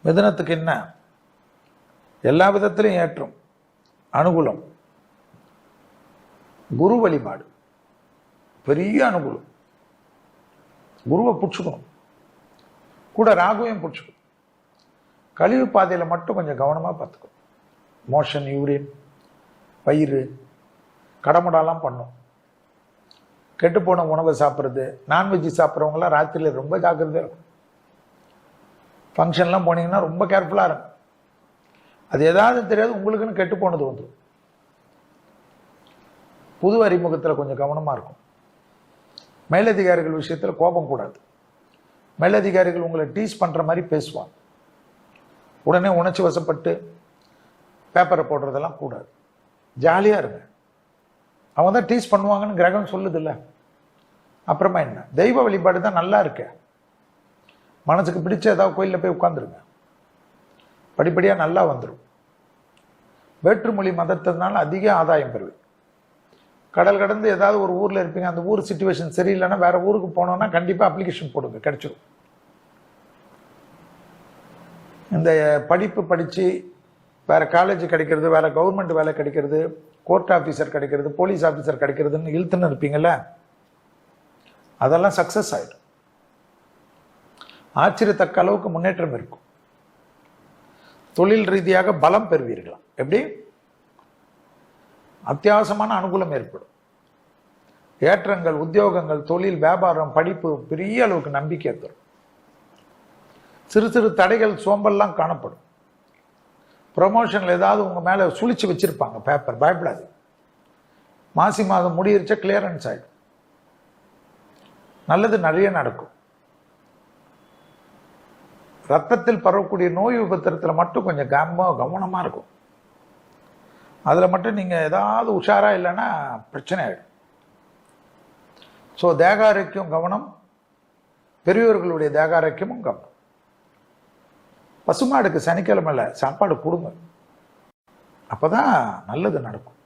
மிதுனத்துக்கு என்ன? எல்லா விதத்திலையும் ஏற்றம், அனுகூலம். குரு வழிபாடு பெரிய அனுகூலம். குருவை பிடிச்சிக்கணும், கூட ராகுவையும் பிடிச்சிக்கணும். கழிவு பாதையில் மட்டும் கொஞ்சம் கவனமாக பார்த்துக்கணும். மோஷன், யூரின், வயிறு கடமுடாலாம் பண்ணும். கெட்டுப்போன உணவை சாப்பிட்றது, நான்வெஜ் சாப்பிட்றவங்களாம் ராத்திரியில் ரொம்ப ஜாக்கிரதையாக இருக்கும். ஃபங்க்ஷன்லாம் போனீங்கன்னா ரொம்ப கேர்ஃபுல்லாக இருக்கும். அது ஏதாவது தெரியாது, உங்களுக்குன்னு கெட்டு போனது வந்துடும். புது அறிமுகத்தில் கொஞ்சம் கவனமாக இருக்கும். மேலதிகாரிகள் விஷயத்தில் கோபம் கூடாது. மேலதிகாரிகள் உங்களை டீஸ் பண்ணுற மாதிரி பேசுவாங்க. உடனே உணர்ச்சி வசப்பட்டு பேப்பரை போடுறதெல்லாம் கூடாது. ஜாலியாக இருங்க. அவங்க தான் டீஸ் பண்ணுவாங்கன்னு கிரகம் சொல்லுது இல்லை. அப்புறமா என்ன, தெய்வ வழிபாடு தான் நல்லா இருக்க. மனசுக்கு பிடிச்ச ஏதாவது கோயிலில் போய் உட்காந்துருங்க, படிப்படியாக நல்லா வந்துடும். வேற்றுமொழி மதத்தினால அதிக ஆதாயம் பெறுவீங்க. கடல் கடந்து ஏதாவது ஒரு ஊரில் இருப்பீங்க, அந்த ஊர் சிச்சுவேஷன் சரியில்லைன்னா வேற ஊருக்கு போனோன்னா கண்டிப்பாக அப்ளிகேஷன் போடுங்க, கிடைச்சிடும். இந்த படிப்பு படித்து வேற காலேஜ் கிடைக்கிறது, வேற கவர்மெண்ட் வேலை கிடைக்கிறது, கோர்ட் ஆஃபீஸர் கிடைக்கிறது, போலீஸ் ஆஃபீஸர் கிடைக்கிறதுன்னு இழுத்துன்னு இருப்பீங்கள்ல, அதெல்லாம் சக்ஸஸ் ஆகிடும். ஆச்சரியத்தக்க அளவுக்கு முன்னேற்றம் இருக்கும். தொழில் ரீதியாக பலம் பெறுவீர்களாம். எப்படி? அத்தியாவசியமான அனுகூலம் ஏற்படும். ஏற்றங்கள், உத்தியோகங்கள், தொழில், வியாபாரம், படிப்பு பெரிய அளவுக்கு நம்பிக்கை தரும். சிறு சிறு தடைகள், சோம்பல்லாம் காணப்படும். ப்ரொமோஷனில் ஏதாவது உங்கள் மேலே சுழிச்சு வச்சிருப்பாங்க பேப்பர், பயப்படாது. மாசி மாதம் முடியிருச்சா கிளியரன்ஸ் ஆகிடும். நல்லது நிறைய நடக்கும். ரத்தத்தில் பரவக்கூடிய நோய் உபத்திரத்தில் மட்டும் கொஞ்சம் கவனமாக இருக்கும். அதில் மட்டும் நீங்கள் ஏதாவது உஷாராக இல்லைன்னா பிரச்சனை ஆகிடும். ஸோ தேக ஆரோக்கியம் கவனம், பெரியவர்களுடைய தேக ஆரோக்கியமும் கவனம். பசுமாடுக்கு சனிக்கிழமையில் சாப்பாடு கொடுங்க, அப்போ தான் நல்லது நடக்கும்.